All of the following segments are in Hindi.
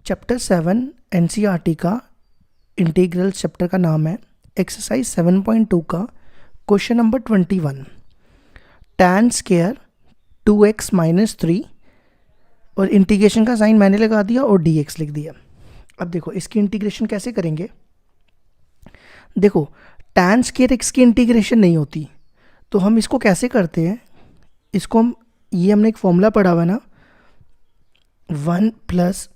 चैप्टर 7 एनसीईआरटी का इंटीग्रल चैप्टर का नाम है। एक्सरसाइज 7.2 का question number 21, tan square 2x minus 3 और इंटीग्रेशन का साइन मैंने लगा दिया और dx लिख दिया। अब देखो इसकी इंटीग्रेशन कैसे करेंगे। देखो tan स्क्वायर x की इंटीग्रेशन नहीं होती, तो हम इसको कैसे करते हैं। इसको हम ये हमने एक फॉर्मूला पढ़ा हुआ है ना, 1 plus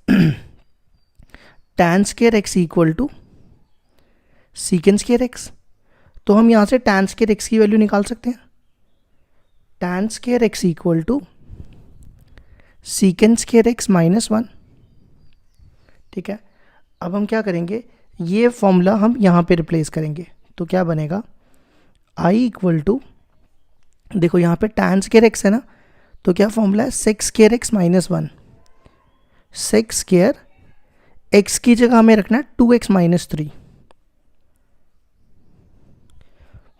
tan square x equal to secant square x। तो हम यहाँ से tan स्क्वायर x की वैल्यू निकाल सकते हैं। tan square x equal to secant square x minus 1। ठीक है, अब हम क्या करेंगे, ये फॉर्मूला हम यहाँ पे रिप्लेस करेंगे। तो क्या बनेगा, i इक्वल टू, देखो यहाँ पे tan स्क्वायर x है ना, तो क्या फॉर्मूला है, sec square x minus 1। Sec square x की जगह हमें रखना है 2x माइनस 3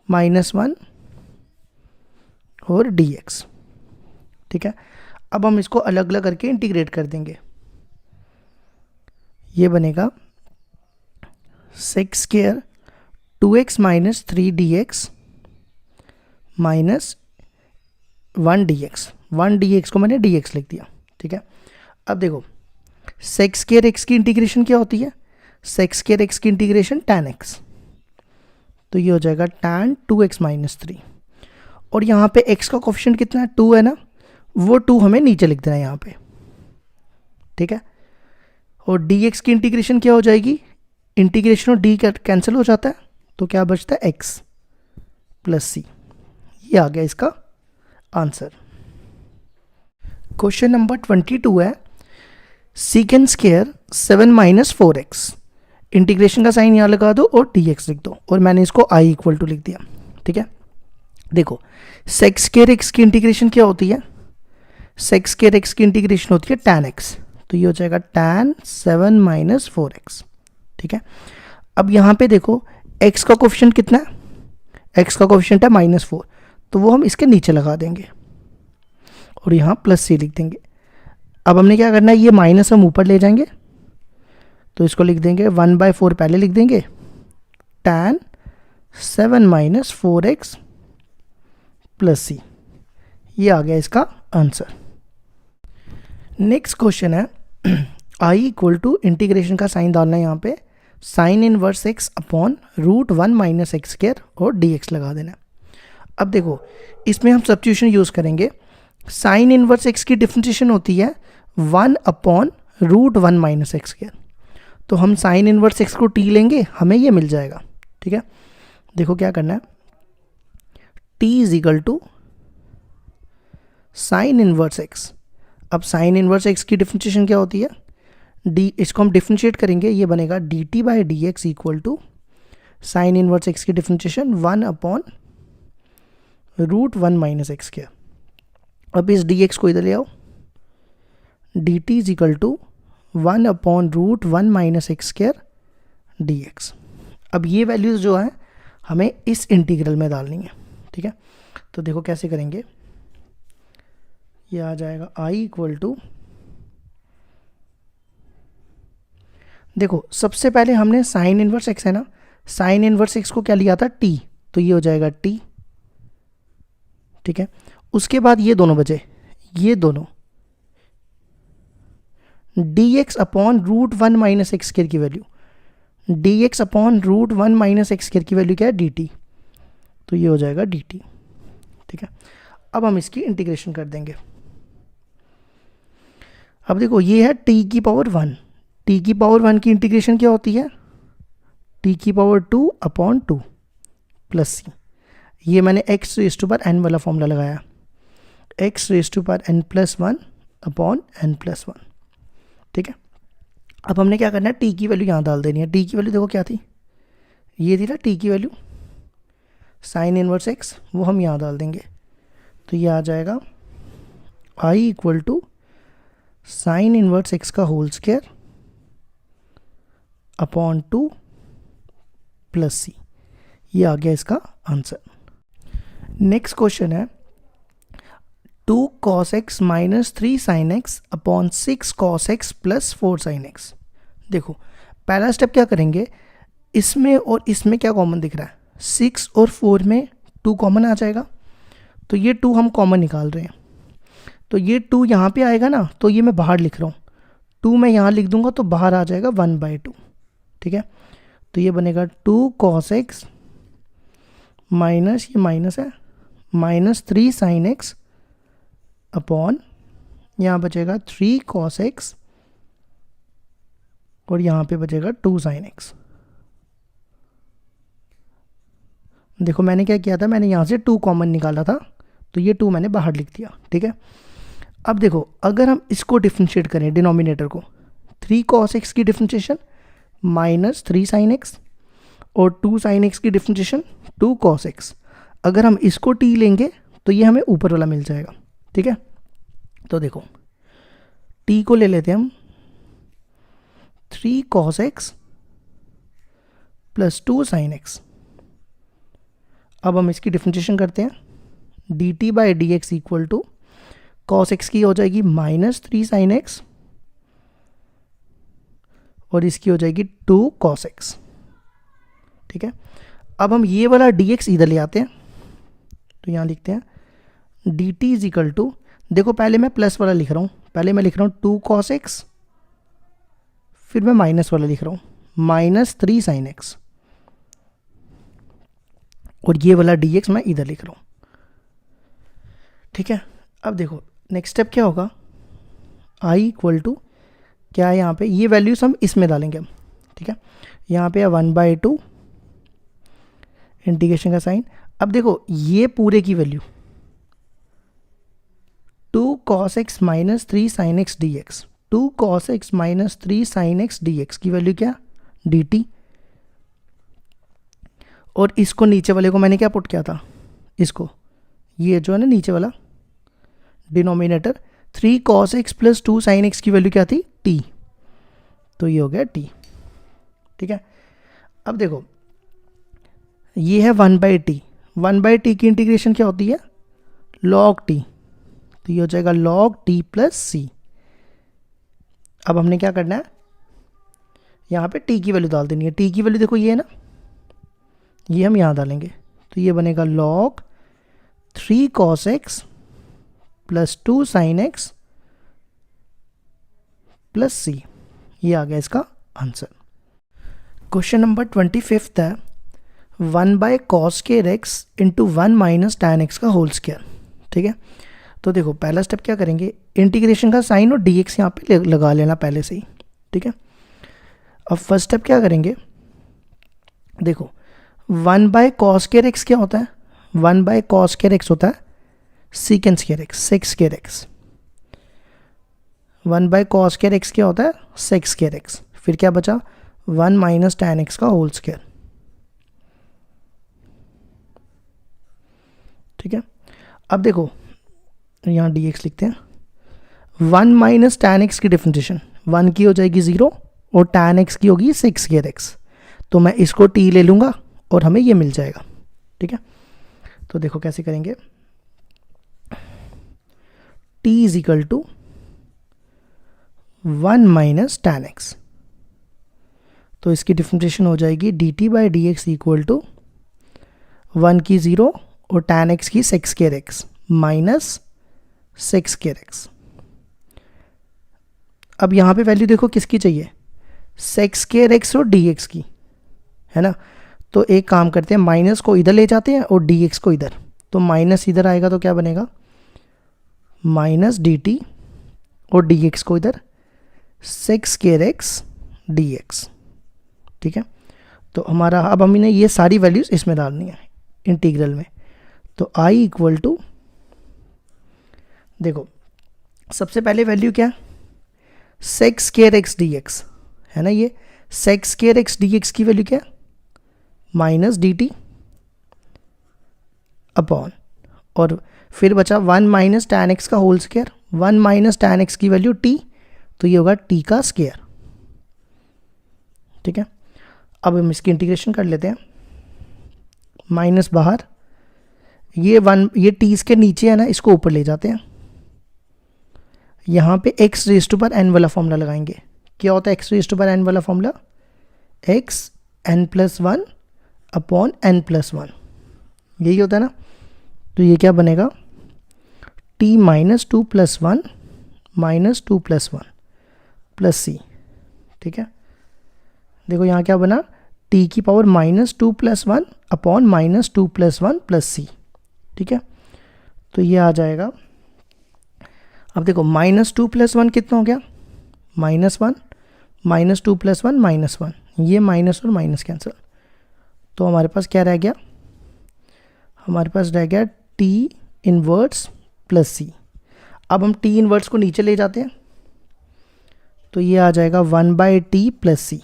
माइनस 1 और dx। ठीक है, अब हम इसको अलग अलग करके इंटीग्रेट कर देंगे। ये बनेगा sec square 2x minus 3 dx minus 1 dx। 1 dx को मैंने dx लिख दिया। ठीक है, अब देखो सेक स्क्वायर x की इंटीग्रेशन क्या होती है, सेक स्क्वायर x की इंटीग्रेशन tan x। तो ये हो जाएगा tan 2x माइनस 3 और यहाँ पे x का कोफिशिएंट कितना है, 2 है ना, वो 2 हमें नीचे लिख देना है यहाँ पे। ठीक है, और dx की इंटीग्रेशन क्या हो जाएगी, इंटीग्रेशन और d कैंसिल हो जाता है, तो क्या बचता है x प्लस c। ये आ गया इसका आंसर। क्वेश्चन नंबर 22 है, secant square 7 minus 4x। Integration का साइन यहाँ लगा दो और dx लिख दो, और मैंने इसको i इक्वल टू लिख दिया। ठीक है, देखो सेक स्क्वायर x की इंटीग्रेशन क्या होती है, सेक स्क्वायर x की इंटीग्रेशन होती है tan x। तो ये हो जाएगा tan 7 माइनस 4x। ठीक है, अब यहाँ पे देखो x का कोफिशिएंट कितना है, x का कोफिशिएंट है -4, तो वो हम इसके नीचे लगा देंगे और यहाँ प्लस c लिख देंगे। अब हमने क्या करना है, ये माइनस हम ऊपर ले जाएंगे, तो इसको लिख देंगे 1/4 पहले लिख देंगे, tan 7 minus 4x plus c। ये आ गया इसका आंसर। नेक्स्ट क्वेश्चन है, i इक्वल टू इंटीग्रेशन का साइन डालना है यहाँ पे, sign inverse x upon √1 minus x square और dx लगा देना है। अब देखो इसमें हम सब्स्टिट्यूशन यूज़ करेंगे। साइन इनवर्स x की डिफरेंशिएशन होती है 1 अपॉन √1 माइनस एक्स स्क्वायर। तो हम साइन इनवर्स x को t लेंगे, हमें ये मिल जाएगा। ठीक है, देखो क्या करना है, t is equal to sine inverse x। अब साइन इनवर्स x की डिफरेंशिएशन क्या होती है, इसको हम डिफरेंशिएट करेंगे, ये बनेगा dt by dx equal to sine inverse x की differentiation 1 upon √1 minus x square. अब इस dx को इधर ले आओ, dt is equal to 1 upon √1 minus x square dx। अब ये वैल्यूज़ जो है हमें इस इंटीग्रल में डालनी है। ठीक है, तो देखो कैसे करेंगे, ये आ जाएगा i इक्वल टू, देखो सबसे पहले हमने साइन इनवर्स x है ना, साइन इनवर्स x को क्या लिया था, t, तो ये हो जाएगा t। ठीक है, उसके बाद ये दोनों बचे, ये दोनों dx upon √1 minus x square की value, dx upon √1 minus x square की वैल्यू क्या है, dt। तो ये हो जाएगा dt। ठीक है, अब हम इसकी इंटीग्रेशन कर देंगे। अब देखो ये है t की पावर 1, t की पावर 1 की इंटीग्रेशन क्या होती है, t की पावर 2 अपॉन 2 प्लस c। ये मैंने x raise to power n वाला फॉर्मूला लगाया, x raise to power n plus 1 upon n plus 1। ठीक है, अब हमने क्या करना है, t की वैल्यू यहाँ डाल देनी है। t की वैल्यू देखो क्या थी, ये थी ना t की वैल्यू, साइन इनवर्स x, वो हम यहाँ डाल देंगे। तो ये आ जाएगा i equal to sine inverse x का whole square upon 2 plus c। ये आ गया इसका आंसर। नेक्स्ट क्वेश्चन है, 2 cos x minus 3 sin x upon 6 cos x plus 4 sin x। देखो पहला स्टेप क्या करेंगे, इसमें और इसमें क्या कॉमन दिख रहा है, 6 और 4 में 2 कॉमन आ जाएगा, तो ये 2 हम कॉमन निकाल रहे हैं, तो ये 2 यहाँ पे आएगा ना, तो ये मैं बाहर लिख रहा हूँ, 2 मैं यहाँ लिख दूंगा तो बाहर आ जाएगा 1/2, ठीक है। तो ये बनेगा 2 cos x माइनस, ये माइनस है, माइनस 3 sin x अपॉन, यहाँ बचेगा 3 cos x और यहाँ पे बचेगा 2 sin x। देखो मैंने क्या किया था, मैंने यहाँ से 2 कॉमन निकाला था, तो ये 2 मैंने बाहर लिख दिया, ठीक है। अब देखो अगर हम इसको डिफ्रेंशिएट करें डिनोमिनेटर को, 3 cos x की डिफ्रेंशिएशन माइनस 3 sin x और 2 sin x की डिफ्रेंशिएशन 2 cos x, अगर हम इसको t लेंगे तो ये हमें ऊपर वाला मिल जाएगा, ठीक है। तो देखो t को ले लेते हैं हम, 3 cos x plus 2 sin x। अब हम इसकी डिफ्रेंशिएशन करते हैं, dt by d x equal to cos x की हो जाएगी माइनस 3 sin x और इसकी हो जाएगी 2 cos x, ठीक है। अब हम ये वाला dx इधर ले आते हैं, तो यहाँ लिखते हैं dt इज इक्वल टू, देखो पहले मैं प्लस वाला लिख रहा हूँ, पहले मैं लिख रहा हूँ 2 cos x, फिर मैं माइनस वाला लिख रहा हूँ माइनस 3 sin x और ये वाला dx मैं इधर लिख रहा हूँ, ठीक है। अब देखो नेक्स्ट स्टेप क्या होगा, i इक्वल टू क्या है यहाँ पे, ये वैल्यूज हम इसमें डालेंगे हम, ठीक है। यहाँ पे है 1/2 इंटीग्रेशन का साइन। अब देखो ये पूरे की value 2 cos x minus 3 sin x dx, 2 cos x minus 3 sin x dx की वैल्यू क्या, dt, और इसको नीचे वाले को मैंने क्या पुट किया था, इसको, ये जो है ना नीचे वाला denominator 3 cos x plus 2 sin x की वैल्यू क्या थी, t, तो ये हो गया t, ठीक है। अब देखो ये है 1/t, 1/t की इंटीग्रेशन क्या होती है, log t, तो ये हो जाएगा log t प्लस c। अब हमने क्या करना है, यहाँ पे t की वैल्यू डाल देनी है, t की वैल्यू देखो ये है ना, ये हम यहाँ डालेंगे, तो ये बनेगा log 3 cos x plus 2 sin x plus c, ये आ गया इसका आंसर। क्वेश्चन नंबर 25 है 1/cos square x into 1 minus tan x का होल स्क्वायर, ठीक है। तो देखो पहला स्टेप क्या करेंगे, इंटीग्रेशन का साइन और dx यहाँ पे लगा लेना पहले से ही, ठीक है। अब फर्स्ट स्टेप क्या करेंगे, देखो 1/cos square x क्या होता है, 1/cos square x होता है secant square x, sec square x, 1/cos square x क्या होता है, sec square x, फिर क्या बचा 1 माइनस tan x का होल स्क्वायर, ठीक है। अब देखो यहाँ dx लिखते हैं, 1 माइनस tan x की डिफरेंशिएशन 1 की हो जाएगी 0 और tan x की होगी sec square x, तो मैं इसको t ले लूँगा और हमें ये मिल जाएगा, ठीक है। तो देखो कैसे करेंगे, t is equal to 1 minus tan x, तो इसकी डिफरेंशिएशन हो जाएगी dt by d x equal to 1 की 0 और tan x की sec square x minus sec square x। अब यहाँ पे वैल्यू देखो किसकी चाहिए, sec square x और dx की, है ना। तो एक काम करते हैं, माइनस को इधर ले जाते हैं और dx को इधर, तो माइनस इधर आएगा तो क्या बनेगा माइनस dt और dx को इधर sec square x dx, ठीक है। तो हमारा अब हमने ये सारी वैल्यूज इसमें डालनी है इंटीग्रल में, तो i इक्वल टू, देखो सबसे पहले वैल्यू क्या, sec square x dx है ना, ये sec square x dx की वैल्यू क्या, माइनस dt अपॉन, और फिर बचा 1 माइनस tan x का whole square, 1 minus tan x की वैल्यू t, तो ये होगा t का स्क्वायर, ठीक है। अब हम इसकी इंटीग्रेशन कर लेते हैं, माइनस बाहर, ये 1, ये t इसके नीचे है ना, इसको ऊपर ले जाते हैं, यहाँ पे x raise to power n वाला फॉर्मूला लगाएंगे, क्या होता है x raise to power n वाला formula, x n plus one upon n plus one, यही होता है ना। तो ये क्या बनेगा, t minus two plus one minus two plus one plus c. ठीक है, देखो यहाँ क्या बना, टी की power minus two plus one upon minus two plus one plus c. ठीक है, तो ये आ जाएगा। अब देखो माइनस टू प्लस वन कितना हो गया, minus one, minus two plus one minus one, ये माइनस और माइनस कैंसिल, तो हमारे पास क्या रह गया, हमारे पास रह गया टी इनवर्स प्लस सी। अब हम टी इनवर्स को नीचे ले जाते हैं, तो ये आ जाएगा one by t plus c.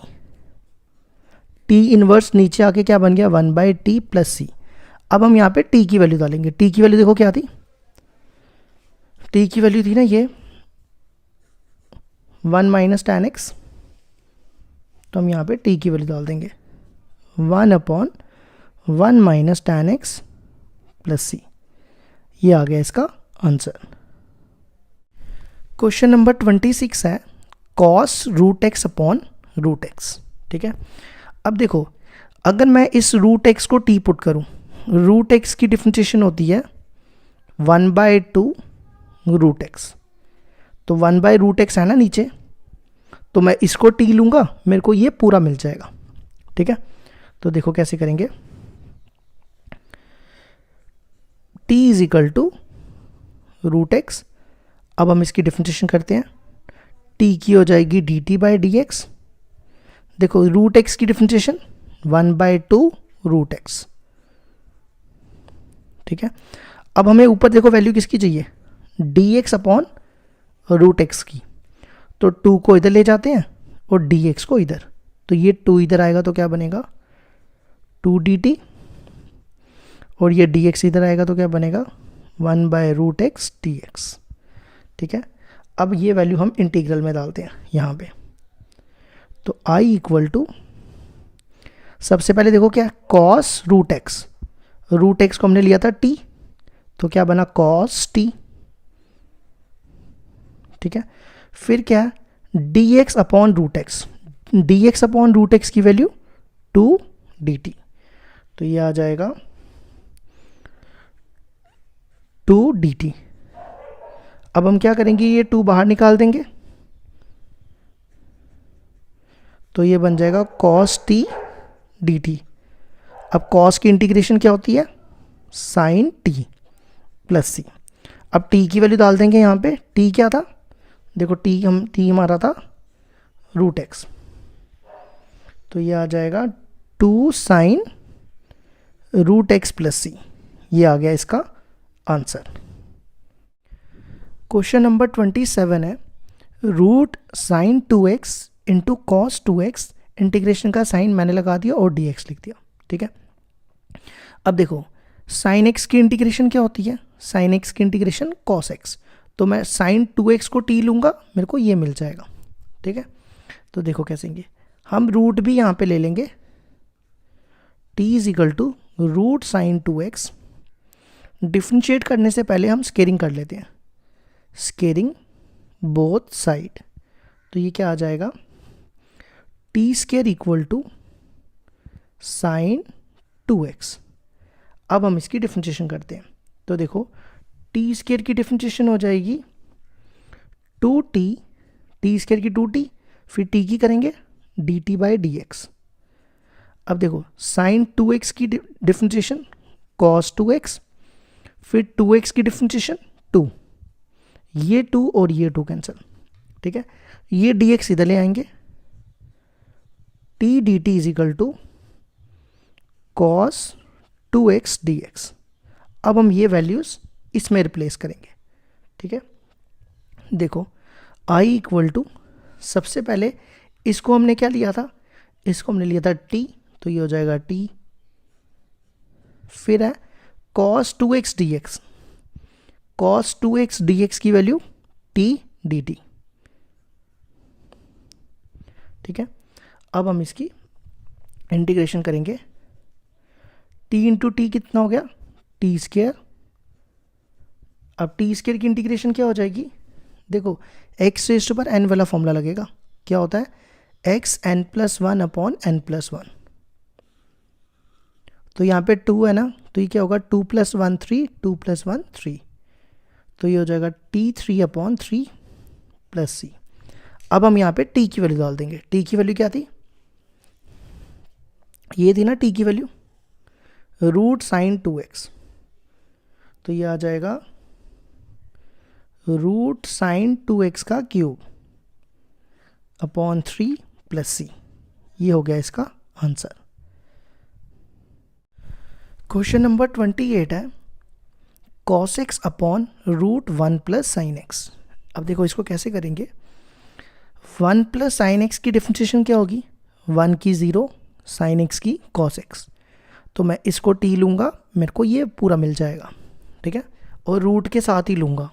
T inverse नीचे आके क्या बन गया, one by t plus c. अब हम यहाँ पे टी की वैल्यू डालेंगे। टी की वैल्यू देखो क्या थी, टी की वैल्यू थी ना ये वन माइनस टैन एक्स, तो हम यहाँ पे टी की वैल्यू डाल देंगे one upon one minus tan x plus c. ये आ गया इसका आंसर। क्वेश्चन नंबर 26 है cos root x upon root x. ठीक है, अब देखो अगर मैं इस रूट एक्स को टी पुट करूं, रूट एक्स की डिफरेंशिएशन होती है one by two root x, तो वन बाई रूट एक्स है ना नीचे, तो मैं इसको टी लूंगा, मेरे को ये पूरा मिल जाएगा। ठीक है, तो देखो कैसे करेंगे, t is equal to root x. अब हम इसकी डिफरेंशिएशन करते हैं, t की हो जाएगी d t by d x. देखो रूट एक्स की differentiation one by two root x. ठीक है, अब हमें ऊपर देखो वैल्यू किसकी चाहिए, d x upon root x की, तो टू को इधर ले जाते हैं और डी एक्स को इधर, तो ये टू इधर आएगा तो क्या बनेगा टू डी टी, और ये डी एक्स इधर आएगा तो क्या बनेगा one by root x d x. ठीक है, अब ये वैल्यू हम इंटीग्रल में डालते हैं यहाँ पे, तो आई इक्वल टू, सबसे पहले देखो क्या cos root x, root x को हमने लिया था टी, तो क्या बना कॉस टी। ठीक है, फिर क्या d x upon root x, d x upon root x की वैल्यू टू डी टी, तो ये आ जाएगा टू डी टी। अब हम क्या करेंगे, ये टू बाहर निकाल देंगे, तो ये बन जाएगा कॉस टी डी टी। अब कॉस की इंटीग्रेशन क्या होती है, साइन टी प्लस सी। अब टी की वैल्यू डाल देंगे यहाँ पे, टी क्या था, देखो टी हमारा था रूट एक्स, तो ये आ जाएगा two sine root x plus c. ये आ गया इसका आंसर। क्वेश्चन नंबर 27 है root sine two x into cos two x, integration का साइन मैंने लगा दिया और डी एक्स लिख दिया। ठीक है, अब देखो साइन एक्स की इंटीग्रेशन क्या होती है, साइन एक्स की इंटीग्रेशन कॉस एक्स, तो मैं साइन टू एक्स को टी लूँगा, मेरे को ये मिल जाएगा। ठीक है, तो देखो कैसे लेंगे, हम रूट भी यहाँ पे ले लेंगे, t is equal to root sine two x. Differentiate करने से पहले हम स्केयरिंग कर लेते हैं, स्केयरिंग बोथ साइड, तो ये क्या आ जाएगा t square equal to sine two x. अब हम इसकी डिफ्रेंशिएशन करते हैं, तो देखो टी स्केयर की डिफ्रेंशिएशन हो जाएगी टू टी, टी स्केयर की टू टी, फिर टी की करेंगे D t by d x. अब देखो साइन टू एक्स की डिफ्रेंशिएशन कॉस टू एक्स, फिर टू एक्स की डिफ्रेंशिएशन टू, ये टू और ये टू कैंसिल। ठीक है, ये डी एक्स इधर ले आएंगे, t d t is equal to cos two x d x. अब हम ये वैल्यूज इसमें रिप्लेस करेंगे। ठीक है, देखो आई इक्वल टू, सबसे पहले इसको हमने क्या लिया था, इसको हमने लिया था टी, तो ये हो जाएगा टी, फिर है cos two x d x, cos two x d x की वैल्यू टी डी टी। ठीक है, अब हम इसकी इंटीग्रेशन करेंगे, टी इंटू टी कितना हो गया टी स्केयर। अब टी स्केयर की इंटीग्रेशन क्या हो जाएगी, देखो x raise to power n वाला फॉर्मूला लगेगा, क्या होता है, x n plus one upon n plus one. तो यहाँ पे 2 है ना, तो ये क्या होगा, 2 + 1 3, 2 + 1 3, तो ये हो जाएगा T3/3 प्लस सी। अब हम यहाँ पे t की वैल्यू डाल देंगे। t की वैल्यू क्या थी, ये थी ना t की वैल्यू, √sin 2x, तो ये आ जाएगा √sin 2x का क्यूब अपॉन 3 प्लस सी। ये हो गया इसका आंसर। क्वेश्चन नंबर 28 है cos x upon √1 + sin x। अब देखो इसको कैसे करेंगे, 1 + sin x की डिफरेंशिएशन क्या होगी, 1 की 0, sin x की cos x। तो मैं इसको t लूँगा, मेरे को ये पूरा मिल जाएगा, ठीक है, और रूट के साथ ही लूँगा।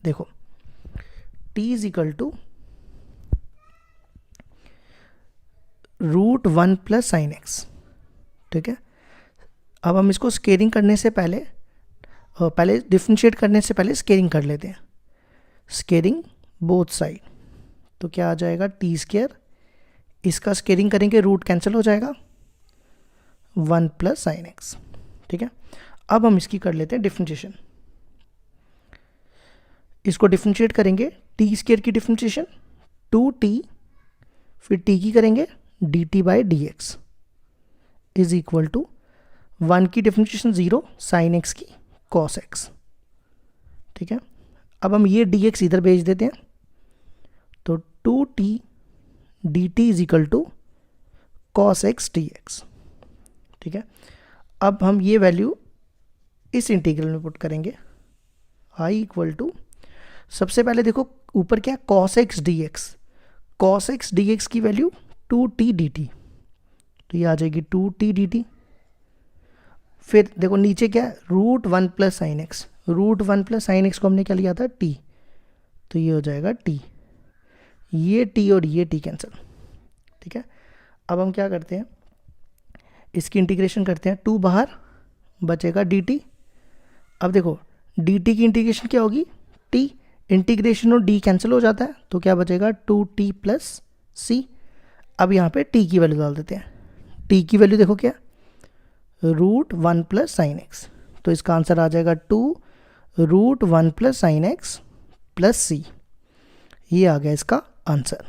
देखो t = √1 + sin x, ठीक है। अब हम इसको स्केलिंग करने से पहले डिफरेंशिएट करने से पहले स्केलिंग कर लेते हैं। स्केलिंग बोथ साइड, तो क्या आ जाएगा t², इसका स्केलिंग करेंगे रूट कैंसिल हो जाएगा, 1 + sin x, ठीक है। अब हम इसकी कर लेते हैं डिफरेंशिएशन। इसको डिफरेंशिएट करेंगे, t² की डिफरेंशिएशन 2t, फिर t की करेंगे dt/dx इज इक्वल टू 1 की डिफरेंशिएशन 0, sin x की cos x, ठीक है। अब हम ये dx इधर भेज देते हैं, तो 2t dt is equal to cos x dx, ठीक है। अब हम ये वैल्यू इस इंटीग्रल में पुट करेंगे, i इक्वल टू, सबसे पहले देखो ऊपर क्या, cos x dx की वैल्यू 2t dt, तो ये आ जाएगी 2t dt। फिर देखो नीचे क्या है, √1 + sin x, √1 + sin x को हमने क्या लिया था, t, तो ये हो जाएगा t, ये t और ये t कैंसिल, ठीक है। अब हम क्या करते हैं, इसकी इंटीग्रेशन करते हैं, 2 बाहर बचेगा dt। अब देखो dt की इंटीग्रेशन क्या होगी, t, इंटीग्रेशन और d कैंसिल हो जाता है, तो क्या बचेगा 2t + c। अब यहाँ पे t की वैल्यू डाल देते हैं, t की वैल्यू देखो क्या, √1 + sin x, तो इसका आंसर आ जाएगा 2 √1 + sin x प्लस c। ये आ गया इसका आंसर।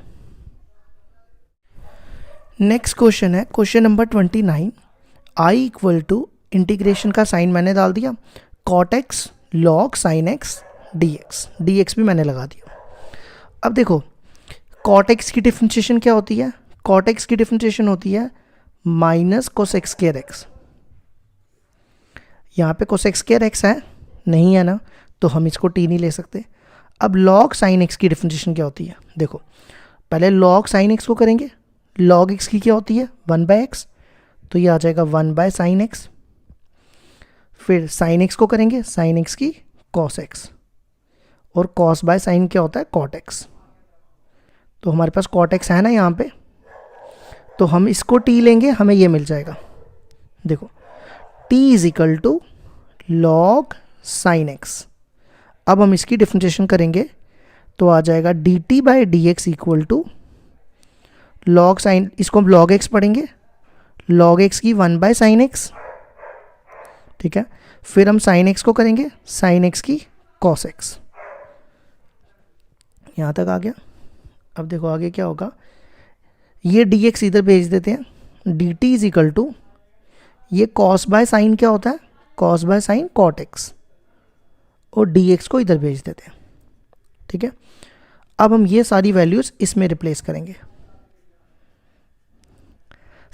नेक्स्ट क्वेश्चन है question number 29, i equal to, integration का साइन मैंने डाल दिया, cot x log sin x dx भी मैंने लगा दिया। अब देखो cot x की डिफरेंशिएशन क्या होती है, cot x की डिफरेंशिएशन होती है -cos x²x। यहाँ पे cos x² है, नहीं है ना, तो हम इसको t नहीं ले सकते। अब log sin x की डिफरेंशिएशन क्या होती है, देखो पहले log sin x को करेंगे, log x की क्या होती है 1/x, तो ये आ जाएगा 1/sin x। फिर sin x को करेंगे, sin x की cos x, और cos/sin क्या होता है cot x, तो हमारे पास cot x है ना यहाँ पे, तो हम इसको t लेंगे, हमें ये मिल जाएगा। देखो t = log sin x। अब हम इसकी डिफरेंशिएशन करेंगे, तो आ जाएगा dt/dx equal to log sin, इसको हम log x पढ़ेंगे, log x की 1/sin x, ठीक है। फिर हम sin x को करेंगे, sin x की cos x। यहाँ तक आ गया। अब देखो आगे क्या होगा, ये dx इधर भेज देते हैं, dt इज इक्वल टू, ये cos/sin क्या होता है, cos/sin cot x, और dx को इधर भेज देते हैं, ठीक है। अब हम ये सारी वैल्यूज इसमें रिप्लेस करेंगे।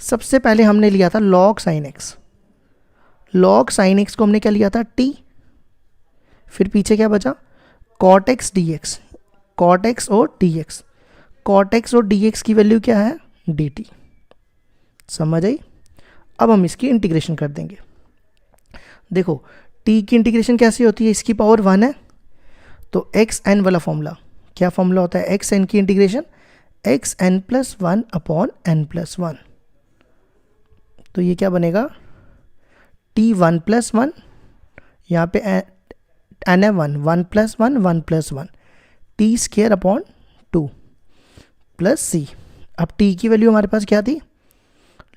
सबसे पहले हमने लिया था log sin x, log sin x को हमने क्या लिया था t, फिर पीछे क्या बचा cot x dx, cot x और dx, cot x और dx की वैल्यू क्या है dt, समझ आई। अब हम इसकी इंटीग्रेशन कर देंगे। देखो t की इंटीग्रेशन कैसी होती है, इसकी पावर 1 है, तो xn वाला फॉर्मूला, क्या फॉर्मूला होता है, xn की इंटीग्रेशन xn + 1 अपॉन n + 1, तो ये क्या बनेगा t1 + 1, यहाँ पे n है 1 + 1 1 + 1 t² अपॉन 2 प्लस सी। अब t की वैल्यू हमारे पास क्या थी,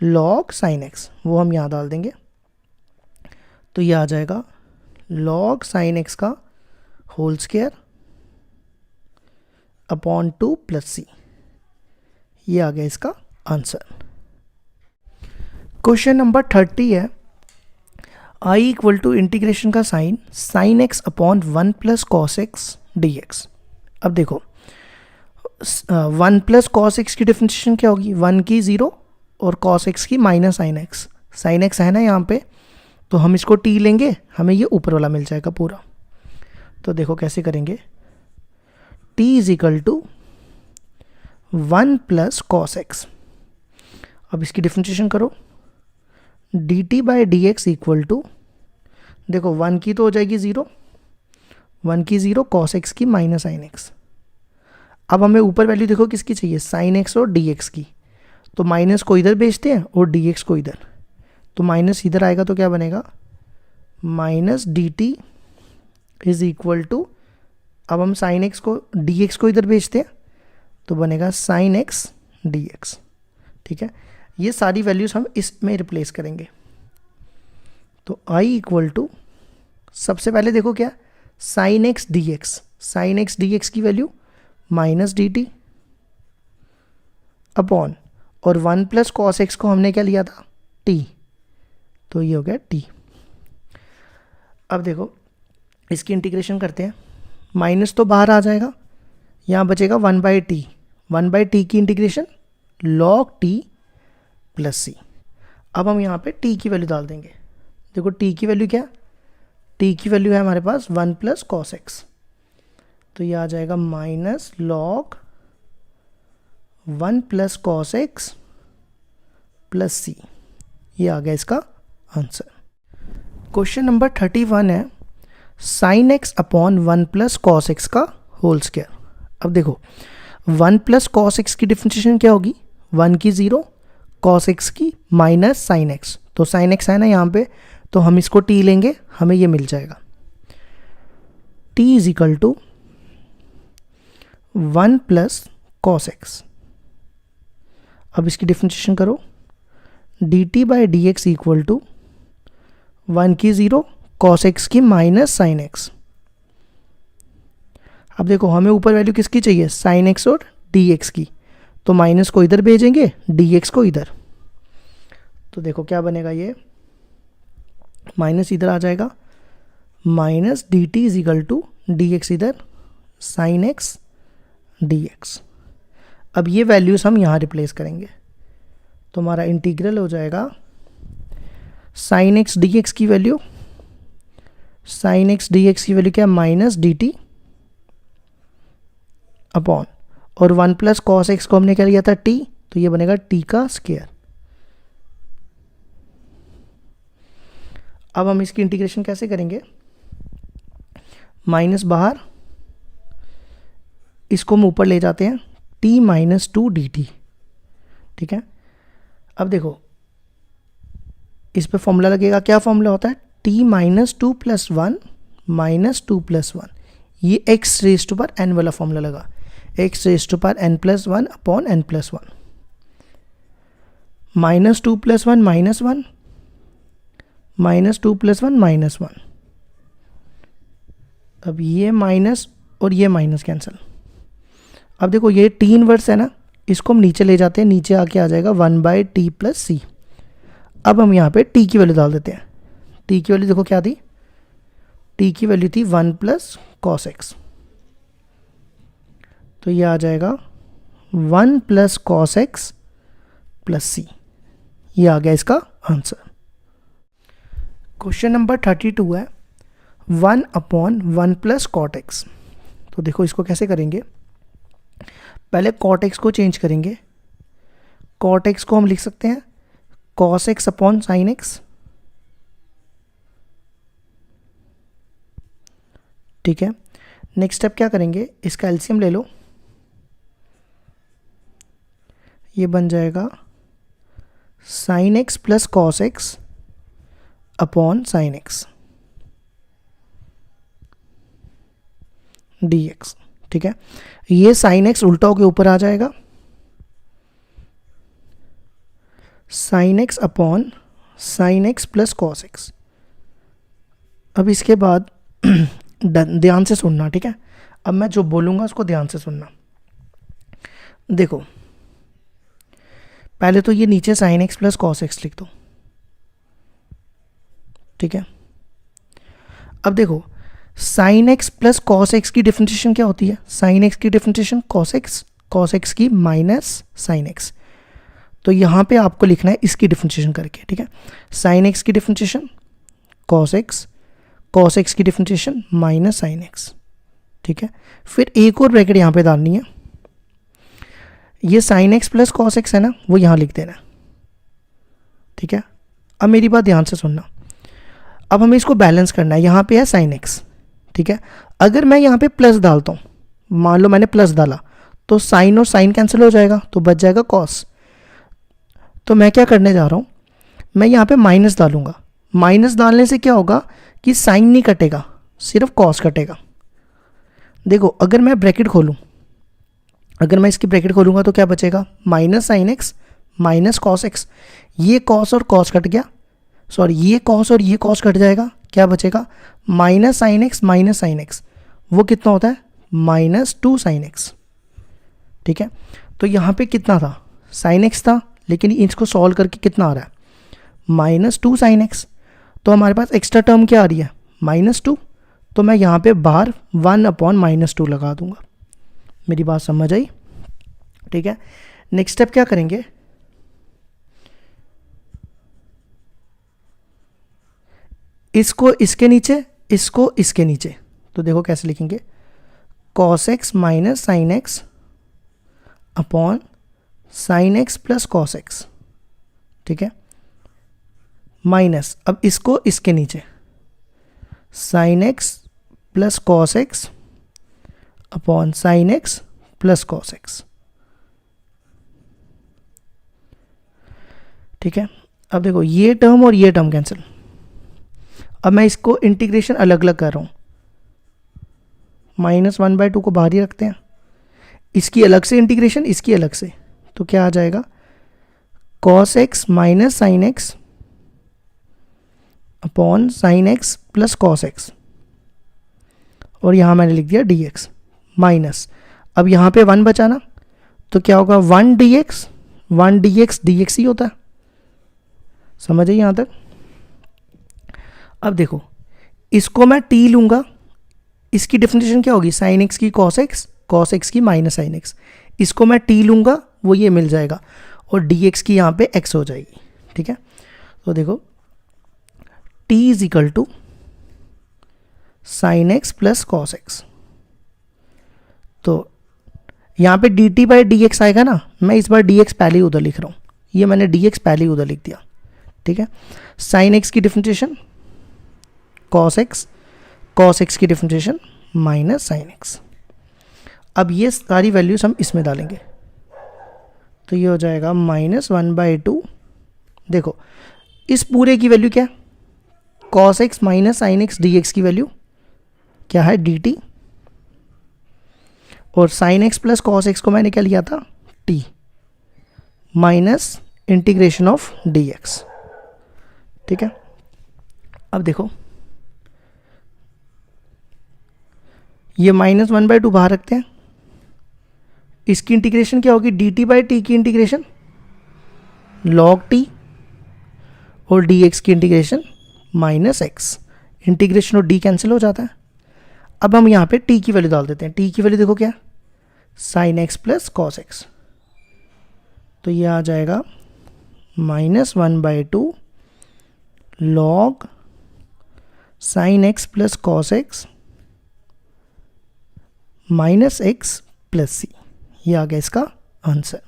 log sin x, वो हम यहाँ डाल देंगे। तो ये आ जाएगा log sin x का whole square upon 2 plus c. ये आ गया इसका आंसर। क्वेश्चन नंबर 30 है, i इक्वल टू इंटीग्रेशन का sign sin x upon 1 plus cos x d x. अब देखो 1 प्लस कॉस एक्स की डिफरेंशिएशन क्या होगी, 1 की 0 और कॉस एक्स की minus sine x. Sine x है ना यहाँ पे, तो हम इसको t लेंगे, हमें ये ऊपर वाला मिल जाएगा पूरा। तो देखो कैसे करेंगे, t is equal to 1 plus cos x. अब इसकी डिफरेंशिएशन करो, dt by d x equal to, देखो 1 की तो हो जाएगी 0, 1 की 0 कॉस एक्स की माइनस साइन एक्स। अब हमें ऊपर वैल्यू देखो किसकी चाहिए, साइन एक्स और डी एक्स की। तो माइनस को इधर भेजते हैं और डी एक्स को इधर, तो माइनस इधर आएगा तो क्या बनेगा, minus d t is equal to, अब हम साइन एक्स को डी एक्स को इधर भेजते हैं तो बनेगा साइन एक्स डी एक्स। ठीक है, ये सारी वैल्यूज हम इसमें रिप्लेस करेंगे। तो i इक्वल टू, सबसे पहले देखो क्या, sine x d x, sine x d x की value minus d t upon, और 1 प्लस कॉस एक्स को हमने क्या लिया था, t, तो ये हो गया t। अब देखो इसकी इंटीग्रेशन करते हैं, माइनस तो बाहर आ जाएगा, यहाँ बचेगा 1 बाई टी, 1 बाई टी की integration log t plus c. अब हम यहाँ पे t की वैल्यू डाल देंगे। देखो t की वैल्यू क्या, t की वैल्यू है हमारे पास 1 प्लस कॉस एक्स, तो ये आ जाएगा minus log 1 plus cos x plus c. ये आ गया इसका आंसर। क्वेश्चन नंबर 31 है, sine x upon 1 plus cos x का होल स्क्वायर। अब देखो 1 प्लस कॉस एक्स की डिफरेंशिएशन क्या होगी, 1 की 0 कॉस एक्स की माइनस साइन एक्स। तो साइन एक्स है ना यहाँ पे, तो हम इसको t लेंगे, हमें ये मिल जाएगा t is equal to 1 plus cos x. अब इसकी डिफरेंशिएशन करो, dt by d x equal to 1 की 0 कॉस एक्स की माइनस साइन एक्स। अब देखो हमें ऊपर वैल्यू किसकी चाहिए, साइन एक्स और डी एक्स की, तो माइनस को इधर भेजेंगे, डी एक्स को इधर। तो देखो क्या बनेगा, ये माइनस इधर आ जाएगा, minus d t is equal to d x इधर साइन एक्स डी एक्स। अब ये वैल्यूज़ हम यहाँ रिप्लेस करेंगे, तो हमारा इंटीग्रल हो जाएगा साइन एक्स डी एक्स की value, sign x d x की वैल्यू क्या, माइनस डी टी अपॉन, और 1 प्लस कॉस एक्स को हमने क्या लिया था t, तो ये बनेगा t का स्क्वायर। अब हम इसकी इंटीग्रेशन कैसे करेंगे, माइनस बाहर, इसको हम ऊपर ले जाते हैं, t माइनस 2 डी टी। ठीक है, अब देखो इस पे फॉर्मूला लगेगा, क्या फॉर्मूला होता है, t minus 2 plus 1 minus 2 plus 1, ये x रेज टू पर n वाला फॉर्मूला लगा, x रेज टू पर n plus 1 upon n plus 1, minus 2 plus 1 minus 1, minus 2 plus 1 minus 1। अब ये माइनस और ये माइनस कैंसिल। अब देखो ये t इनवर्स है ना, इसको हम नीचे ले जाते हैं, नीचे आके आ जाएगा 1 बाई टी प्लस सी। अब हम यहाँ पे t की वैल्यू डाल देते हैं, t की वैल्यू देखो क्या थी, t की वैल्यू थी 1 प्लस कॉस एक्स, तो ये आ जाएगा 1 plus cos x plus c. ये आ गया इसका आंसर। क्वेश्चन नंबर 32 है, 1 अपॉन 1 प्लस कॉट एक्स। तो देखो इसको कैसे करेंगे, पहले कॉट एक्स को चेंज करेंगे, कॉट एक्स को हम लिख सकते हैं cos x upon sine x. ठीक है, नेक्स्ट स्टेप क्या करेंगे, इसका एलसीएम ले लो, ये बन जाएगा sign x plus cos x upon sine x d x. ठीक है, ये साइन एक्स उल्टा होके ऊपर आ जाएगा, sign x upon sine x plus cos x. अब इसके बाद ध्यान से सुनना, ठीक है। अब मैं जो बोलूँगा उसको ध्यान से सुनना। देखो पहले तो ये नीचे sign x plus cos x लिख दो, ठीक है। अब देखो sign x plus cos x की डिफरेंशिएशन क्या होती है? साइन एक्स की डिफरेंशिएशन कॉस एक्स की माइनस साइन एक्स। तो यहाँ पे आपको लिखना है इसकी डिफरेंशिएशन करके, ठीक है। साइन एक्स की डिफरेंशिएशन कॉस एक्स की डिफरेंशिएशन माइनस साइन एक्स, ठीक है। फिर एक और ब्रैकेट यहाँ पे डालनी है, ये sign x plus cos x है ना, वो यहाँ लिख देना, ठीक है। अब मेरी बात ध्यान से सुनना, अब हमें इसको बैलेंस करना है। यहाँ पे है साइन एक्स, ठीक है। अगर मैं यहाँ पे प्लस डालता हूँ, मान लो मैंने प्लस डाला, तो साइन और साइन कैंसिल हो जाएगा, तो बच जाएगा कॉस। तो मैं क्या करने जा रहा हूँ, मैं यहाँ पे माइनस डालूंगा। माइनस डालने से क्या होगा कि साइन नहीं कटेगा, सिर्फ कॉस कटेगा। देखो अगर मैं ब्रैकेट खोलूँ, अगर मैं इसकी ब्रैकेट खोलूँगा तो क्या बचेगा? Minus sine x minus cos x. ये कॉस और कॉस कट गया, सॉरी ये कॉस और ये कॉस कट जाएगा, क्या बचेगा? Minus sine x minus sine x. वो कितना होता है? माइनस 2 साइन एक्स, ठीक है। तो यहाँ पे कितना था? साइन एक्स था, लेकिन इसको सॉल्व करके कितना आ रहा है? Minus 2 sign x. तो हमारे पास एक्स्ट्रा टर्म क्या आ रही है? माइनस 2। तो मैं यहाँ पे बाहर 1/-2 लगा दूंगा। मेरी बात समझ आई? ठीक है। नेक्स्ट स्टेप क्या करेंगे, इसको इसके नीचे, इसको इसके नीचे। तो देखो कैसे लिखेंगे, cos x minus sine x upon sine x plus cos x, ठीक है। माइनस, अब इसको इसके नीचे, sign x plus cos x upon sine x plus cos x, ठीक है। अब देखो ये टर्म और ये टर्म कैंसिल। अब मैं इसको इंटीग्रेशन अलग अलग कर रहा हूँ, -1/2 को बाहर ही रखते हैं, इसकी अलग से इंटीग्रेशन, इसकी अलग से। तो क्या आ जाएगा? Cos x minus sine x upon sine x plus cos x, और यहाँ मैंने लिख दिया dx माइनस, अब यहाँ पे 1 बचाना, तो क्या होगा? 1 dx, 1 dx dx ही होता है। समझ आई यहाँ तक? अब देखो इसको मैं t लूँगा, इसकी डिफरेंशिएशन क्या होगी? साइन एक्स की कॉस एक्स की माइनस साइन एक्स। इसको मैं t लूँगा, वो ये मिल जाएगा, और dx की यहाँ पे x हो जाएगी, ठीक है। तो देखो t is equal to sine x plus cos x. तो यहाँ पे dt/dx आएगा ना, मैं इस बार dx पहले ही उधर लिख रहा हूँ, ये मैंने dx पहले ही उधर लिख दिया, ठीक है। साइन एक्स की डिफरेंशिएशन कॉस एक्स की डिफरेंशिएशन माइनस साइन एक्स। अब ये सारी वैल्यूज हम इसमें डालेंगे, तो ये हो जाएगा -1/2। देखो इस पूरे की वैल्यू क्या है? Cos x minus sine x dx की वैल्यू क्या है? dt, और sine x plus cos x को मैंने क्या लिया था? t, minus integration of dx, ठीक है। अब देखो ये -1/2 बाहर रखते हैं, इसकी इंटीग्रेशन क्या होगी? dt/t की इंटीग्रेशन log t, और dx की इंटीग्रेशन -x। इंटीग्रेशन और d कैंसिल हो जाता है। अब हम यहाँ पे t की वैल्यू डाल देते हैं। t की वैल्यू देखो क्या? Sine x plus cos x. तो ये आ जाएगा -1/2 log sine x plus cos x minus x plus c. ये आ गया इसका आंसर।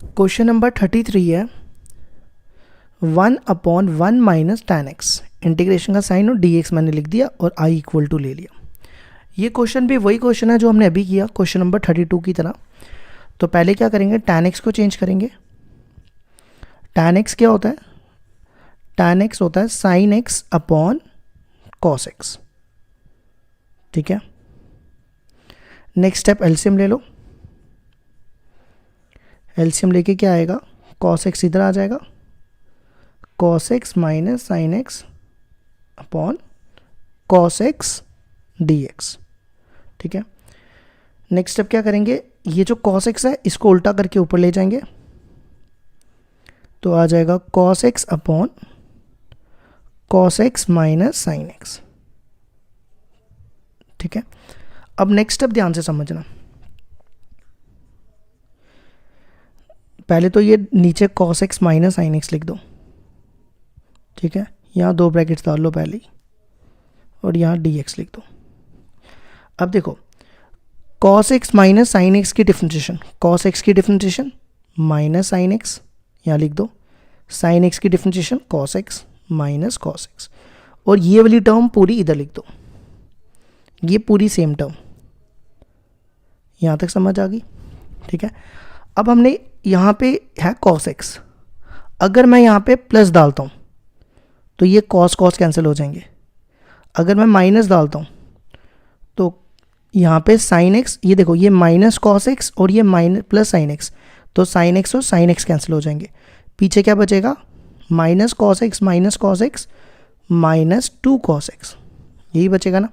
क्वेश्चन नंबर 33 है 1/1 माइनस tan x। इंटीग्रेशन का साइन और dx मैंने लिख दिया और i इक्वल टू ले लिया। ये क्वेश्चन भी वही क्वेश्चन है जो हमने अभी किया, क्वेश्चन नंबर 32 की तरह। तो पहले क्या करेंगे? tan x को चेंज करेंगे। tan x क्या होता है? tan x होता है sine x upon cos x, ठीक है। नेक्स्ट स्टेप एलसीएम ले लो। एलसीएम लेके क्या आएगा? कॉस एक्स इधर आ जाएगा, cos x minus sine x upon cos x d x. ठीक है, नेक्स्ट स्टेप क्या करेंगे, ये जो कॉस एक्स है इसको उल्टा करके ऊपर ले जाएंगे, तो आ जाएगा cos x upon cos x minus sine x. ठीक है, अब नेक्स्ट स्टेप ध्यान से समझना, पहले तो ये नीचे cos x minus sine x लिख दो। ठीक है, यहाँ 2 ब्रैकेट्स डाल लो पहले ही, और यहाँ डी एक्स लिख दो। अब देखो cos x minus sine x की डिफरेंशिएशन, कॉस एक्स की डिफरेंशिएशन माइनस साइन एक्स, यहाँ लिख दो, साइन एक्स की differentiation cos x minus cos x, और ये वाली टर्म पूरी इधर लिख दो, ये पूरी सेम टर्म। यहाँ तक समझ आ गई? ठीक है, अब हमने यहाँ पे है कॉस एक्स, अगर मैं यहाँ पे प्लस डालता हूँ तो ये कॉस कॉस कैंसिल हो जाएंगे, अगर मैं माइनस डालता हूँ तो यहाँ पे साइन एक्स, ये देखो ये माइनस कॉस एक्स और ये माइनस प्लस साइन एक्स, तो साइन एक्स और साइन एक्स कैंसिल हो जाएंगे, पीछे क्या बचेगा, minus cos x minus 2 cos x, यही बचेगा ना।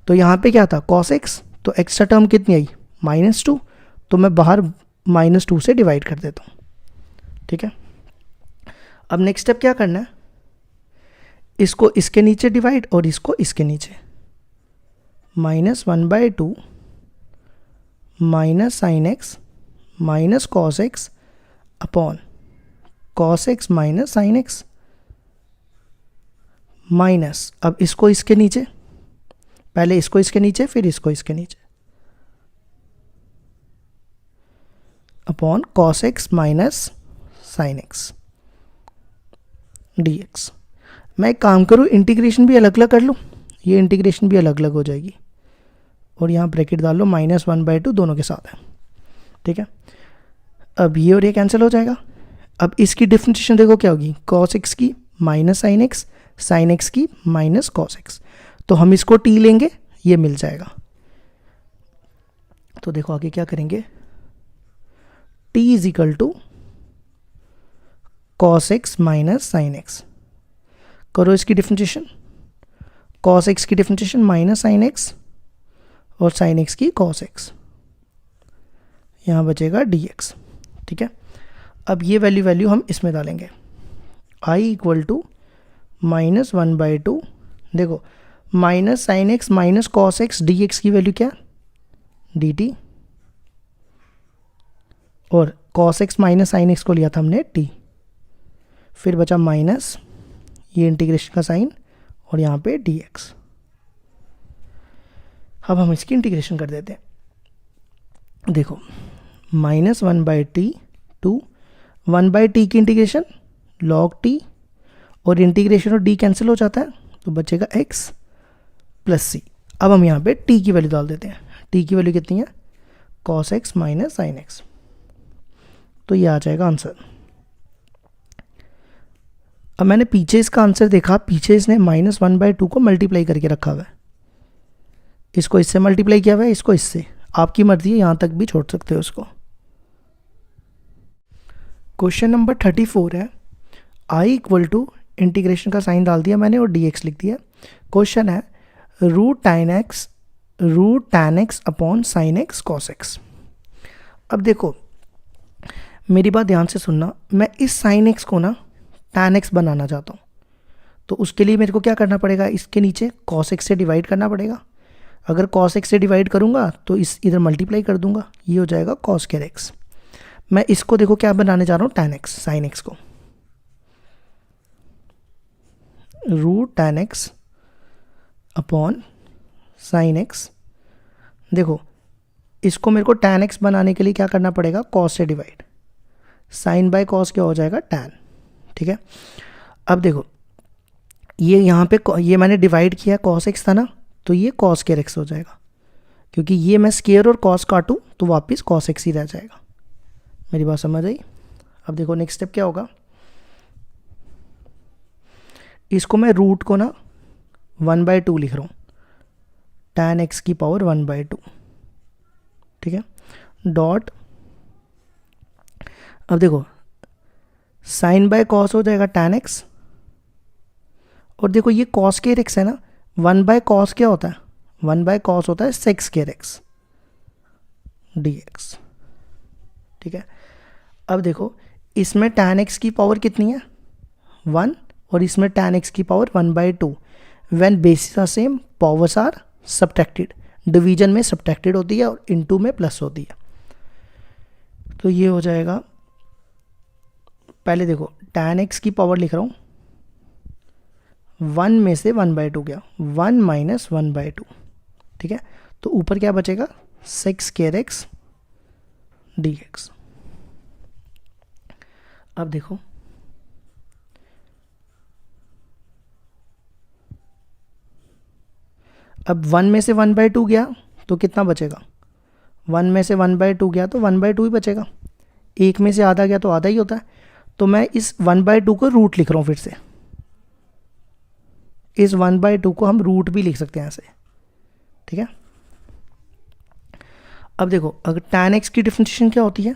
तो यहाँ पे क्या था कॉस एक्स, तो एक्स्ट्रा टर्म कितनी आई -2, तो मैं बाहर -2 से डिवाइड कर देता हूँ। ठीक है, अब नेक्स्ट स्टेप क्या करना है, इसको इसके नीचे डिवाइड और इसको इसके नीचे, -1/2 minus sine x minus cos x upon cos x minus sine x, minus, अब इसको इसके नीचे, पहले इसको इसके नीचे फिर इसको इसके नीचे, upon cos x minus sine x d x. मैं एक काम करूँ, इंटीग्रेशन भी अलग अलग कर लूँ, ये इंटीग्रेशन भी अलग अलग हो जाएगी, और यहाँ ब्रैकेट डाल लो, -1/2 दोनों के साथ है। ठीक है, अब ये और ये कैंसिल हो जाएगा। अब इसकी डिफरेंशिएशन देखो क्या होगी, कॉस एक्स की माइनस साइन एक्स की माइनस कॉस एक्स, तो हम इसको टी लेंगे, ये मिल जाएगा। तो देखो आगे क्या करेंगे, t is equal to cos x minus sine x, करो इसकी डिफरेंशिएशन, कॉस एक्स की डिफरेंशिएशन माइनस साइन एक्स और साइन एक्स की कॉस एक्स, यहाँ बचेगा डी एक्स। ठीक है, अब ये वैल्यू हम इसमें डालेंगे, i इक्वल टू -1/2, देखो minus sine x minus cos x d x की वैल्यू क्या, डी टी, और cos x minus sine x को लिया था हमने टी, फिर बचा माइनस ये इंटीग्रेशन का साइन और यहाँ पे डी एक्स। अब हम इसकी इंटीग्रेशन कर देते हैं, देखो -1/2 1/t की इंटीग्रेशन log t, और इंटीग्रेशन और d कैंसिल हो जाता है, तो बचेगा x प्लस c। अब हम यहाँ पे t की वैल्यू डाल देते हैं, t की वैल्यू कितनी है, cos x minus sine x, तो ये आ जाएगा आंसर। अब मैंने पीछे इसका आंसर देखा, पीछे इसने -1/2 को मल्टीप्लाई करके रखा हुआ है, इसको इससे मल्टीप्लाई किया हुआ है, इसको इससे, आपकी मर्जी है, यहाँ तक भी छोड़ सकते हो उसको। क्वेश्चन नंबर 34 है, i इक्वल टू इंटीग्रेशन का साइन डाल दिया मैंने और dx लिख दिया। क्वेश्चन है root tan x upon sine x cos x. अब देखो मेरी बात ध्यान से सुनना, मैं इस साइन एक्स को ना tan x बनाना चाहता हूँ, तो उसके लिए मेरे को क्या करना पड़ेगा, इसके नीचे cos x से डिवाइड करना पड़ेगा। अगर cos x से डिवाइड करूँगा तो इस इधर मल्टीप्लाई कर दूंगा, ये हो जाएगा cos स्क्वायर x। मैं इसको देखो क्या बनाने जा रहा हूँ, tan x, साइन x को root tan x upon sine x। देखो इसको मेरे को tan x बनाने के लिए क्या करना पड़ेगा, cos से डिवाइड, साइन बाय cos क्या हो जाएगा tan। ठीक है, अब देखो ये यहाँ पे ये मैंने डिवाइड किया, cos x था ना, तो ये cos स्क्वायर x हो जाएगा, क्योंकि ये मैं स्क्वायर और cos काटूँ तो वापस cos x ही रह जाएगा। मेरी बात समझ आई? अब देखो नेक्स्ट स्टेप क्या होगा, इसको मैं रूट को ना 1/2 लिख रहा हूँ, tan x की पावर 1/2। ठीक है, डॉट, अब देखो साइन बाय कॉस हो जाएगा tan x, और देखो ये कॉस स्केयर x है ना, 1 बाय कॉस क्या होता है, 1 बाय कॉस होता है सेक स्केयर x dx। ठीक है, अब देखो इसमें tan x की पावर कितनी है 1, और इसमें tan x की power 1/2। When bases are same powers are subtracted, division में सब्ट्रैक्टेड होती है और इनटू में प्लस होती है। तो ये हो जाएगा, पहले देखो tan x की पावर लिख रहा हूँ, 1 में से 1/2 गया, 1 माइनस 1/2। ठीक है, तो ऊपर क्या बचेगा सेक स्केयर x dx। अब देखो अब 1 में से 1/2 गया तो कितना बचेगा, 1 में से 1/2 गया तो 1/2 ही बचेगा, 1 में से आधा गया तो आधा ही होता है। तो मैं इस 1/2 को रूट लिख रहा हूँ, फिर से इस 1/2 को हम रूट भी लिख सकते हैं ऐसे। ठीक है, अब देखो अगर tan x की डिफरेंशिएशन क्या होती है,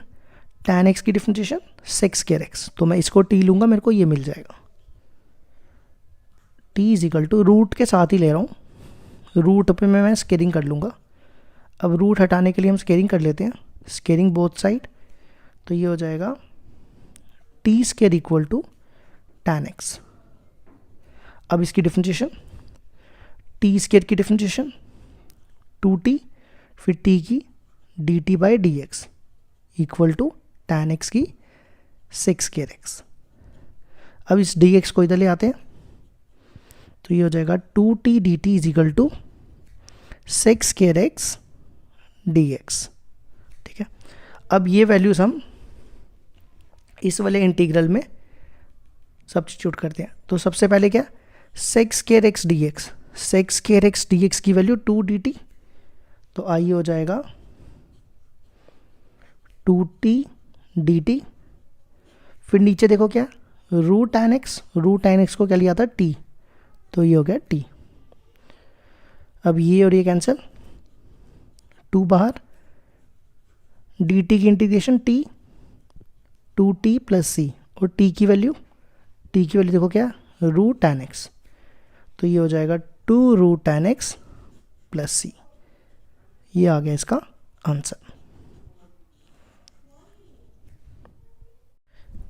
tan x की डिफरेंशिएशन सेक स्केयर x, तो मैं इसको t लूँगा, मेरे को ये मिल जाएगा t is equal to, root के साथ ही ले रहा हूँ, रूट पे मैं स्केयरिंग कर लूँगा। अब रूट हटाने के लिए हम स्केयरिंग कर लेते हैं, स्केयरिंग बोथ साइड, तो ये हो जाएगा t square equal to tan x। अब इसकी डिफरेंशिएशन, टी स्केयर की डिफरेंशिएशन 2t, फिर t की dt by d x equal to tan x की सेक स्केयर x। अब इस dx को इधर ले आते हैं, तो ये हो जाएगा 2t dt is equal to sec square x dx। ठीक है, अब ये वैल्यूज हम इस वाले इंटीग्रल में सब्स्टिट्यूट करते हैं। तो सबसे पहले क्या, सेक स्केयर x dx, सेक स्केयर x dx की वैल्यू 2 dt, तो आई हो जाएगा 2t dt, फिर नीचे देखो क्या, root tan x, root tan x को क्या लिया था t, तो ये हो गया t। अब ये और ये कैंसिल, 2 बाहर, dt की integration t, 2t plus c, और t की वैल्यू देखो क्या, रूट tan x, तो ये हो जाएगा 2 root tan x plus c। ये आ गया इसका आंसर।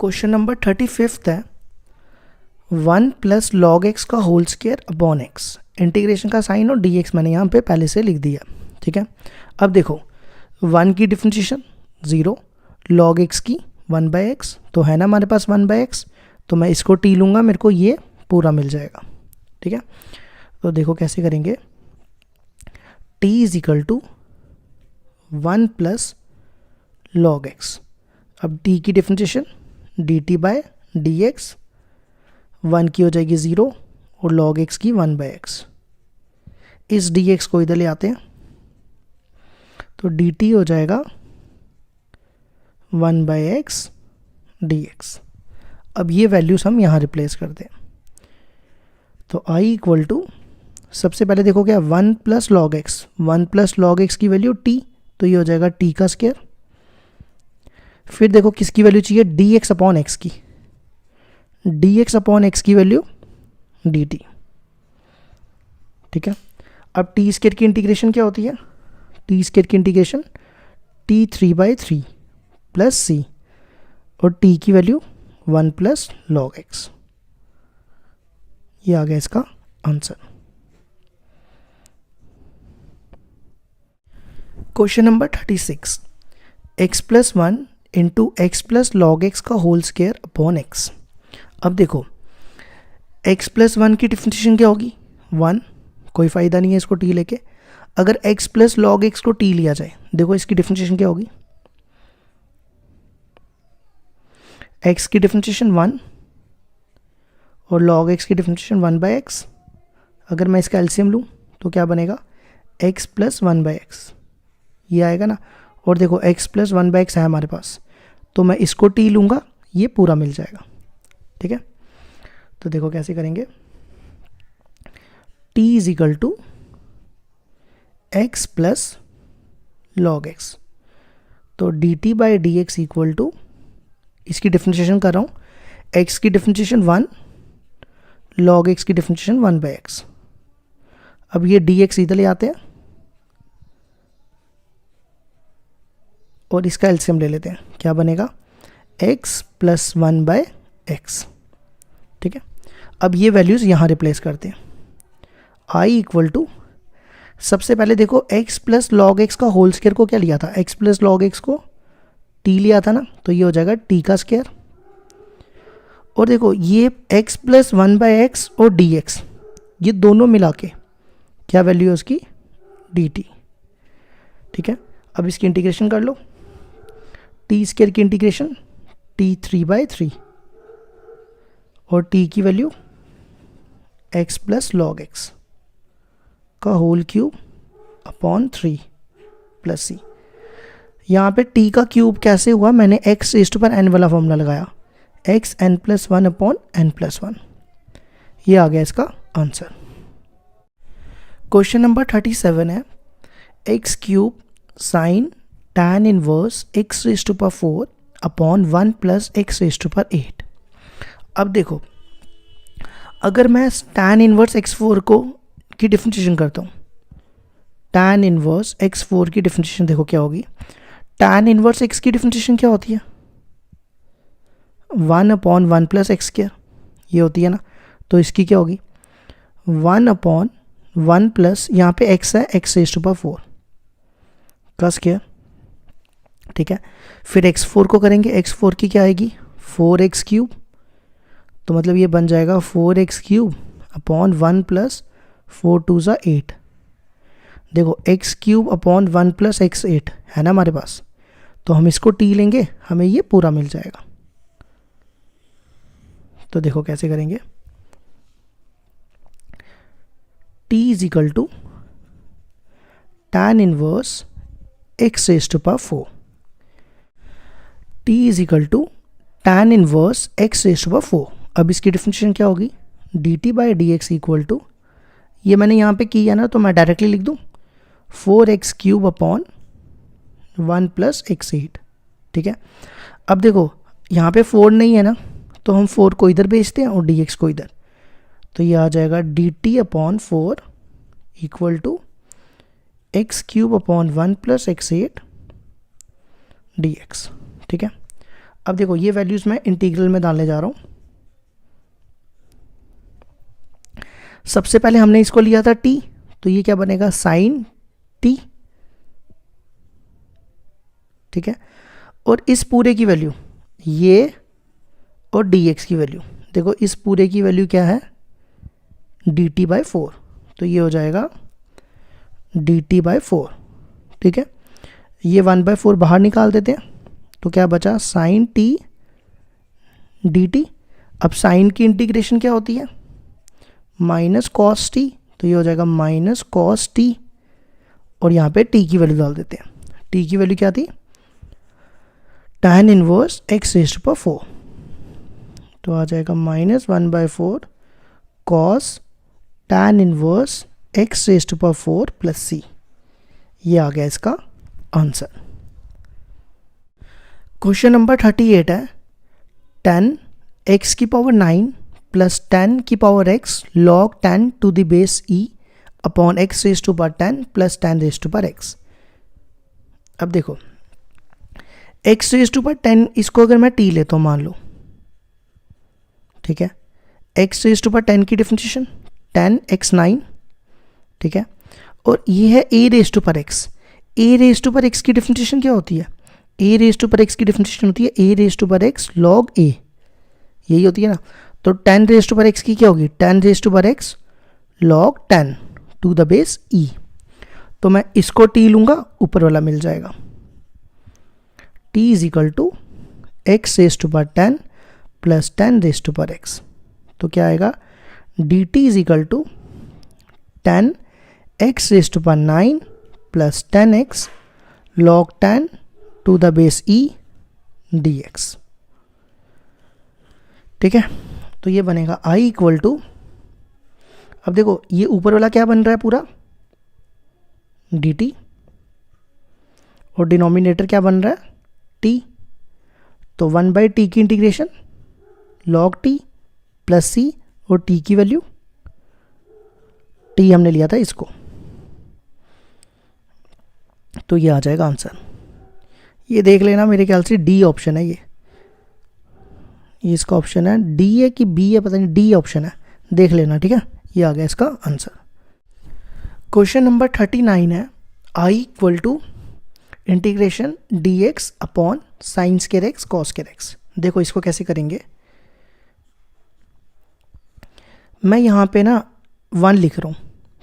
क्वेश्चन नंबर 35 है, 1 प्लस लॉग एक्स का whole square upon x, integration का साइन और dx मैंने यहाँ पे पहले से लिख दिया। ठीक है, अब देखो 1 की डिफरेंशिएशन 0, लॉग एक्स की 1/x, तो है ना हमारे पास 1/x, तो मैं इसको t लूँगा, मेरे को ये पूरा मिल जाएगा। ठीक है, तो देखो कैसे करेंगे, t is equal to 1 plus log x, अब t की डिफरेंशिएशन dt बाय dx, 1 की हो जाएगी 0 और log x की 1/x, इस dx को इधर ले आते हैं, तो dt हो जाएगा 1/x dx। अब ये वैल्यूज हम यहाँ रिप्लेस करते हैं, तो i इक्वल टू, सबसे पहले देखो क्या, 1 plus log x, 1 plus log x की वैल्यू t, तो ये हो जाएगा t का स्क्वायर, फिर देखो किसकी वैल्यू चाहिए, dx अपॉन एक्स की, dx अपॉन एक्स की वैल्यू dt। ठीक है, अब टी स्क्वायर की इंटीग्रेशन क्या होती है, टी स्क्वायर की इंटीग्रेशन t 3/3 प्लस c, और t की वैल्यू 1 प्लस लॉग एक्स। ये आ गया इसका answer. Question number 36, x plus 1 into x plus log x का होल स्क्वायर अपॉन एक्स। अब देखो x प्लस 1 की डिफरेंशिएशन क्या होगी, 1, कोई फ़ायदा नहीं है इसको t लेके। अगर x प्लस लॉग एक्स को t लिया जाए, देखो इसकी डिफरेंशिएशन क्या होगी, x की डिफरेंशिएशन 1 और log x की डिफरेंशिएशन 1/x। अगर मैं इसका एलसीएम लूँ तो क्या बनेगा, x प्लस 1/x, ये आएगा ना, और देखो x प्लस 1/x है हमारे पास, तो मैं इसको t लूँगा, ये पूरा मिल जाएगा। ठीक है, तो देखो कैसे करेंगे, t is equal to x plus log x, तो dt by d x equal to, इसकी डिफरेंशिएशन कर रहा हूँ, एक्स की डिफरेंशिएशन 1, लॉग एक्स की डिफरेंशिएशन 1/x। अब ये dx इधर ले आते हैं और इसका एलसीएम ले लेते हैं, क्या बनेगा x + 1/x। ठीक है, अब ये वैल्यूज़ यहाँ रिप्लेस करते हैं। i = सबसे पहले देखो x + log x का होल स्क्वायर को क्या लिया था, x + log x को t लिया था ना, तो ये हो जाएगा t का स्क्वायर। और देखो ये x + 1/x और dx, ये दोनों मिला के क्या वैल्यू है उसकी, dt। ठीक है, अब इसकी इंटीग्रेशन कर लो, t² की इंटीग्रेशन t 3/3 और t की वैल्यू x + log x का होल क्यूब अपॉन 3 + c। यहाँ पे t का क्यूब कैसे हुआ, मैंने x⁴n वाला फॉर्मूला लगाया, xn+1/n+1। ये आ गया इसका आंसर। क्वेश्चन नंबर 37 है x³ sin tan inverse x⁴ upon 1 + x⁸8। अब देखो, अगर मैं tan इनवर्स x4 को की डिफरेंशिएशन करता हूँ, tan इनवर्स x4 की डिफरेंशिएशन देखो क्या होगी, tan इनवर्स x की डिफरेंशिएशन क्या होती है, 1/1 + x², ये होती है ना, तो इसकी क्या होगी 1/1 प्लस यहाँ पे x है x⁴ का स्क्वायर। ठीक है, फिर x4 को करेंगे, x4 की क्या आएगी 4x³, तो मतलब ये बन जाएगा 4x³ अपॉन 1 + 4 × 2 = 8। देखो x³ अपॉन 1 + x8 है ना हमारे पास, तो हम इसको t लेंगे, हमें ये पूरा मिल जाएगा। तो देखो कैसे करेंगे, t = tan inverse x⁴, t = tan inverse x⁴। अब इसकी डिफरेंशिएशन क्या होगी, dt/dx = ये मैंने यहाँ पे किया ना, तो मैं डायरेक्टली लिख दूँ 4x³ अपॉन 1 + x8। ठीक है, अब देखो यहाँ पे 4 नहीं है ना, तो हम 4 को इधर भेजते हैं और dx को इधर, तो ये आ जाएगा dt/4 = x³ upon 1 + x8 dx। ठीक है, अब देखो ये वैल्यूज़ मैं इंटीग्रल में डालने जा रहा हूँ। सबसे पहले हमने इसको लिया था t, तो ये क्या बनेगा sin t। ठीक है, और इस पूरे की वैल्यू ये और dx की वैल्यू, देखो इस पूरे की वैल्यू क्या है dt/4, तो ये हो जाएगा dt/4। ठीक है, ये 1/4 बाहर निकाल देते हैं, तो क्या बचा sin t dt। अब साइन की इंटीग्रेशन क्या होती है -cos t, तो ये हो जाएगा -cos t, और यहाँ पे t की वैल्यू डाल देते हैं, t की वैल्यू क्या थी tan इनवर्स x⁴, तो आ जाएगा -1/4 cos tan inverse x⁴ plus c। ये आ गया इसका आंसर। क्वेश्चन नंबर 38 है 10x⁹ plus 10x log 10 to the base e upon x⁻10 plus 10x। अब देखो x⁻10 इसको अगर मैं t लेता हूँ मान लो, ठीक है, x⁻10 की डिफरेंशिएशन 10x9। ठीक है, और ये है a⁻x। a⁻x की डिफरेंशिएशन क्या होती है, a⁻x की डिफरेंशिएशन होती है a⁻x log a, यही होती है ना। तो 10⁻x की क्या होगी 10⁻x log 10 to the base e। तो मैं इसको t लूँगा, ऊपर वाला मिल जाएगा t = x⁻10 प्लस 10⁻x। तो क्या आएगा dt = 10x⁹ plus 10x log 10 to the base e dx। ठीक है, तो ये बनेगा i = अब देखो ये ऊपर वाला क्या बन रहा है पूरा dt, और डिनोमिनेटर क्या बन रहा है t, तो 1/t की इंटीग्रेशन log t प्लस सी और t की वैल्यू, t हमने लिया था इसको, तो ये आ जाएगा आंसर। ये देख लेना, मेरे ख्याल से डी ऑप्शन है ये इसका ऑप्शन है, डी है कि बी है पता नहीं, डी ऑप्शन है, देख लेना, ठीक है। ये आ गया इसका आंसर। क्वेश्चन नंबर 39 है i equal to integration d x upon sine square x cos square x. देखो इसको कैसे करेंगे, मैं यहाँ पे ना 1 लिख रहा हूँ,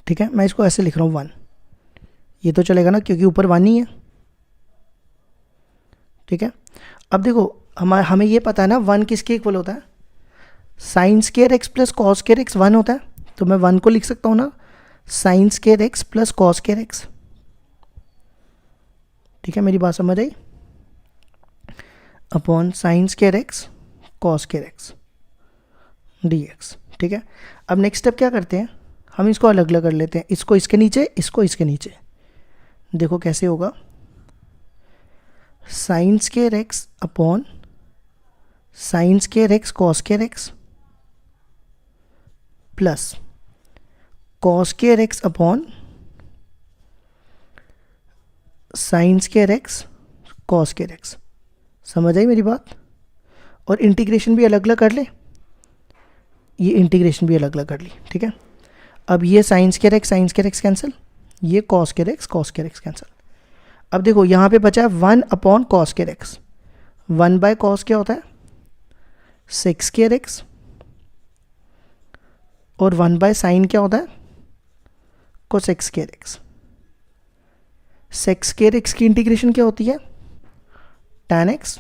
ठीक है, मैं इसको ऐसे लिख रहा हूँ 1, ये तो चलेगा ना क्योंकि ऊपर 1 ही है, ठीक है। अब देखो हमें ये पता है ना 1 किसके इक्वल होता है, sign square x plus cos square x 1 होता है, तो मैं 1 को लिख सकता हूँ ना sine square x plus cos square x, ठीक है, मेरी बात समझ आई, upon sine square x cos square x d x, ठीक है। अब नेक्स्ट स्टेप क्या करते हैं, हम इसको अलग अलग कर लेते हैं, इसको इसके नीचे, इसको इसके नीचे। देखो कैसे होगा, sign square x upon sine square x cos square x plus cos square x upon sine square x cos square x. समझ आई मेरी बात। और इंटीग्रेशन भी अलग अलग कर ले, ये इंटीग्रेशन भी अलग अलग कर ली, ठीक है। अब ये साइन स्क्वायर एक्स कैंसिल, ये कॉस स्क्वायर एक्स कैंसिल। अब देखो यहाँ पे बचा है 1 upon cos square x, 1 by cos क्या होता है सेक्स स्क्वायर एक्स, और 1 बाय साइन क्या होता है cosec square x. Sec square x की इंटीग्रेशन क्या होती है tan x,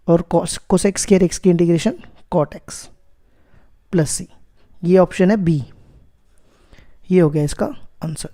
और कोसेक्स स्क्वायर एक्स की integration cot x plus c. ये ऑप्शन है बी, ये हो गया इसका आंसर।